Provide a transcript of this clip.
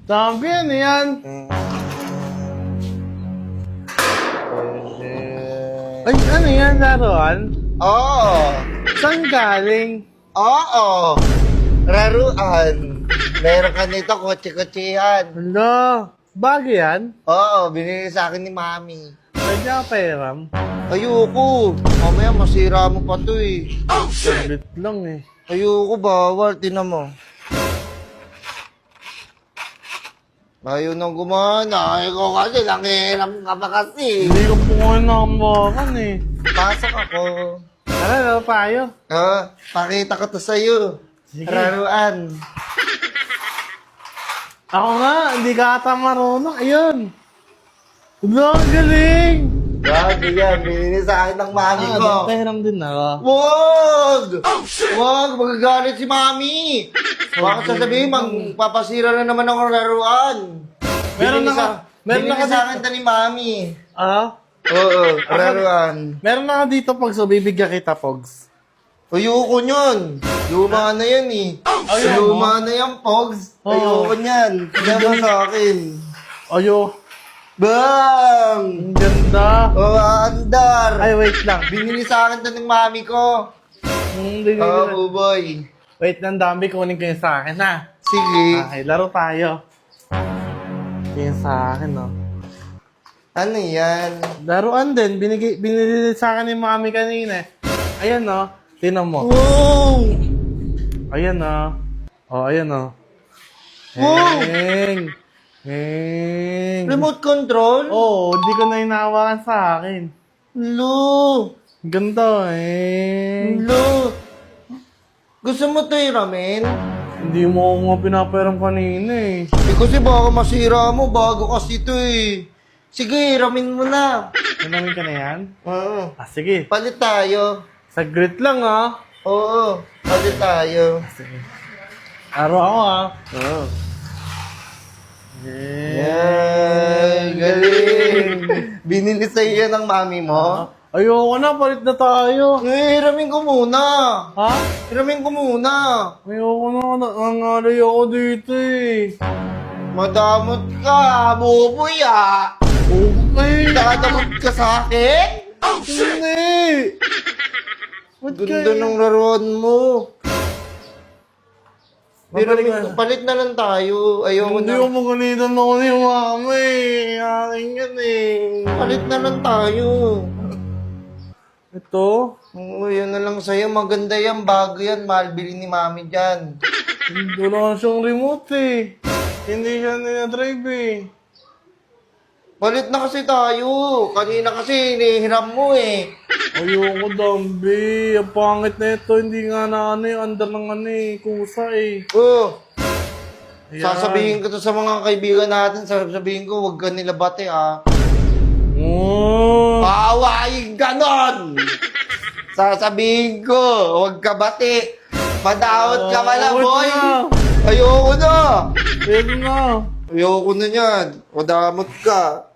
Dami ano yan? Ay, ano yan, laruan? Oo. Saan galing? Oo. Laruan. Meron ka nito, kotse-kotsehan. Hala, bagay yan? Oo, binili sa akin ni Mami. Pwede ako pairam? Ayoko. Mamaya masira mo pa to eh. Sabit lang eh. Ayoko, bawal. Tinan mo. Ayaw nang gumana. Ayoko kasi, nangiram ka pa kasi. Hindi ko po ngayon nakamukan eh. Pasok ako. Tara, laro tayo. Pakita ko to sa'yo. Sige. Laruan. Ako nga, hindi ka ata marunong. Ayun. Hala, ang galing. Grabe yan. Binili sa akin ng Mami ko. Pairam din ako. Wag! Wag! Magagalit si Mami! Baka sasabihin, magpapasira na naman ako ng laruan. Meron na ka- meron na binili ka sa dito. akin to ni Mami. Ah? Oo, laruan. Meron na ka dito, Pogs. So, bibigyan kita, Pogs. Ayoko nyon. Luma na yan eh. Ayaw mo? Luma na yan, Pogs. Oo. Ayoko nyan. Bigyan mo sa akin. Ayo. Bang! Ang ganda. Oh, andar. Ay, wait lang. Binili sa akin to ng Mami ko. Hindi, Oo, boy. Wait lang, dami. Kunin ko yung sa akin, ha? Sige. Okay, laro tayo. Yung sa akin, no? Ano yan? Laruan din. Binili sa akin ni Mami kanina. Ayan, no? Tinan mo. Wow! Ayan, no? Oh, ayan, no? Wow! Heng! Heng! Remote control? Oo, hindi ko na hinahawakan sa akin. Lo! Ganda, eh. Lo! Gusto mo to ramen? Hindi mo ako nga pinapairam kanina, eh. Kasi baka masira mo, bago kasi ito eh. Sige, ramen mo na. Nanamin ka na yan? Oo. Ah, sige. Palit tayo. Saglit lang, ah. Oo, palit tayo. Sige. Araw ako, ah. Oo. Yeah. Yan, galing. Binili sa iyo ng Mami mo? Ayoko na, palit na tayo. Ramen ko muna. Ha? Ramen ko muna. Ayoko na, nangangalay ako dito, eh. Madamot ka, buboy ah. Okay. Dadamot ka sa akin? Hindi. Ba't Ganda ng laruan mo. Babalik Palit na lang tayo. Ayoko Hindi na. ko magalitan ako ni Mama, eh. Akin yan, eh. Palit na lang tayo. Ito? Oo, yun na lang sa'yo. Maganda yan. Bago yan. Mahal bili ni Mami dyan. Hindi na siyang remote, eh. Hindi siya dinadrive, eh. Palit na kasi tayo. Kanina kasi inihiram mo eh. Ayoko, Dambi. Ang pangit na ito. Hindi nga na ano yung under ng ano eh. Kusa eh. Oh, Ayan. sasabihin ko to sa mga kaibigan natin. Sasabihin ko, huwag ka nila bate ah. Oh. Paawain ganon! Sasabihin ko, huwag ka bate. Padawat ka pala, wait boy. na. Ayoko na. Pwede na. Ayoko na yan. Madamot ka.